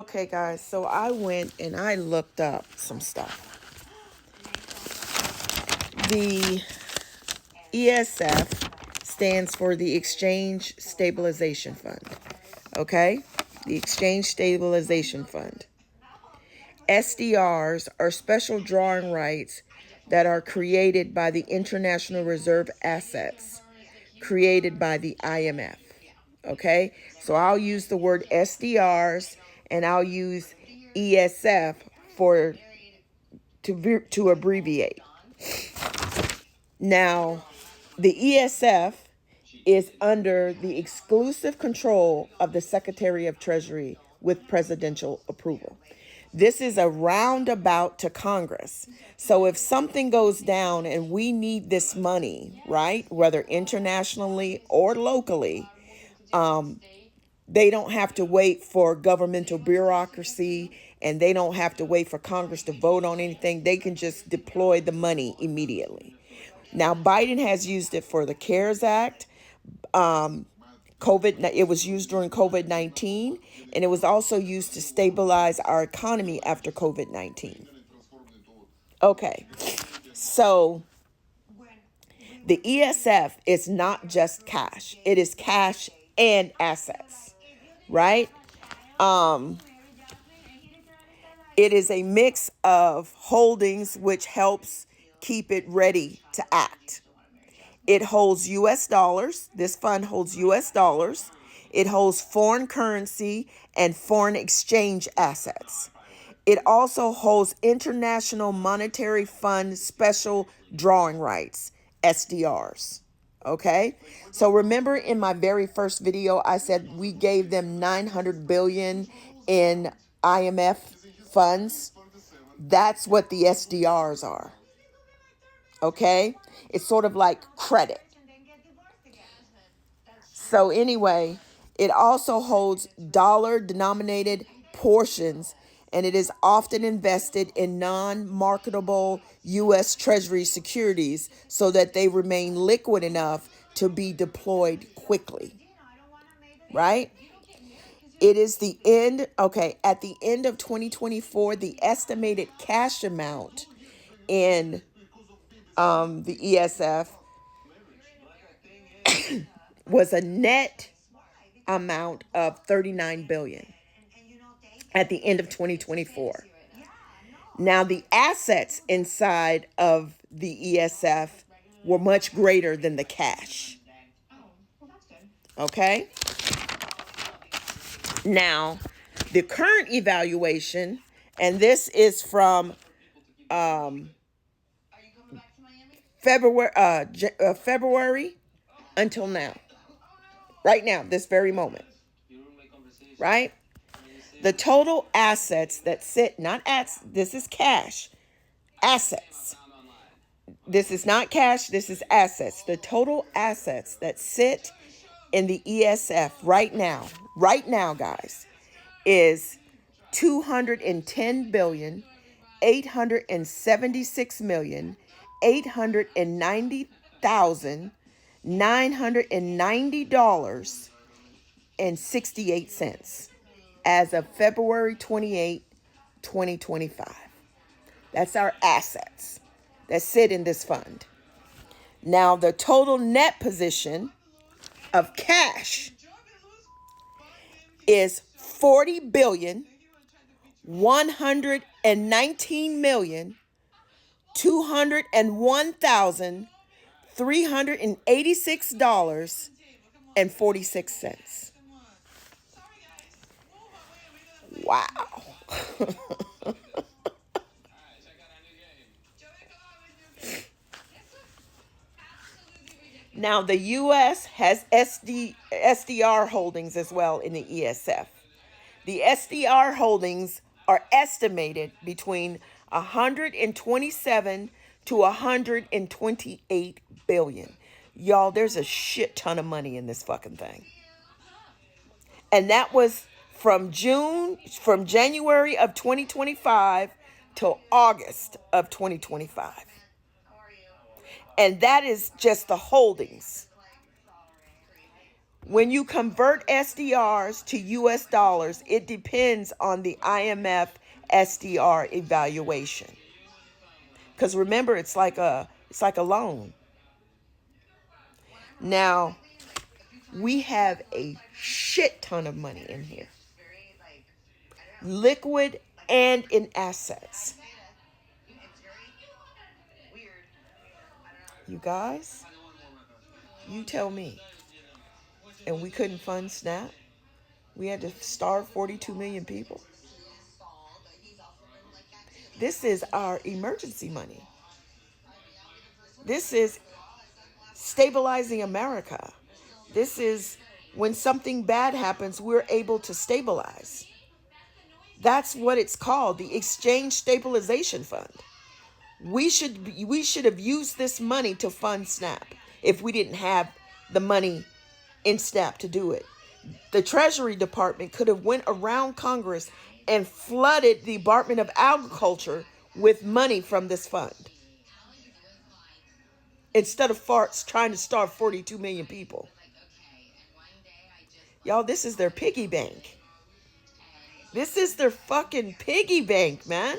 Okay, guys, so I went and I looked up some stuff. The ESF stands for the Exchange Stabilization Fund. Okay? The Exchange Stabilization Fund. SDRs are special drawing rights that are created by the International Reserve Assets created by the IMF. Okay? So I'll use the word SDRs and I'll use ESF for to abbreviate. Now, the ESF is under the exclusive control of the Secretary of Treasury with presidential approval. This is a roundabout to Congress. So if something goes down and we need this money, right, whether internationally or locally, they don't have to wait for governmental bureaucracy and they don't have to wait for Congress to vote on anything. They can just deploy the money immediately. Now, Biden has used it for the CARES Act. It was used during COVID-19, and it was also used to stabilize our economy after COVID-19. Okay, so the ESF is not just cash. It is cash and assets, right? It is a mix of holdings which helps keep it ready to act. It holds U.S. dollars. This fund holds U.S. dollars. It holds foreign currency and foreign exchange assets. It also holds International Monetary Fund special drawing rights, SDRs. Okay? So remember in my very first video, I said we gave them $900 billion in IMF funds. That's what the SDRs are. Okay? It's sort of like credit. So anyway, it also holds dollar-denominated portions, and it is often invested in non-marketable U.S. Treasury securities so that they remain liquid enough to be deployed quickly. Right? It is the end. Okay, at the end of 2024, the estimated cash amount in the ESF was a net amount of $39 billion at the end of 2024. Now, the assets inside of the ESF were much greater than the cash. Okay? Now, the current evaluation, and this is from February until now. Right now, this very moment. Right? The total assets that sit, this is cash. Assets. This is not cash, this is assets. The total assets that sit in the ESF right now, guys, is $210,876,890,990.68 as of February 28, 2025. That's our assets that sit in this fund. Now, the total net position of cash is $40,119,201,386.46. Wow. Now, the U.S. has SDR holdings as well in the ESF. The SDR holdings are estimated between 127 to 128 billion. Y'all, there's a shit ton of money in this fucking thing. And that was from January of 2025 till August of 2025. And that is just the holdings. When you convert SDRs to US dollars, it depends on the IMF SDR evaluation. Because remember, it's like a loan. Now, we have a shit ton of money in here. Liquid and in assets. You guys, you tell me. And we couldn't fund SNAP. We had to starve 42 million people. This is our emergency money. This is stabilizing America. This is when something bad happens, we're able to stabilize. That's what it's called, the Exchange Stabilization Fund. We should have used this money to fund SNAP if we didn't have the money in SNAP to do it. The Treasury Department could have went around Congress and flooded the Department of Agriculture with money from this fund. Instead of farts trying to starve 42 million people. Y'all, this is their piggy bank. This is their fucking piggy bank, man.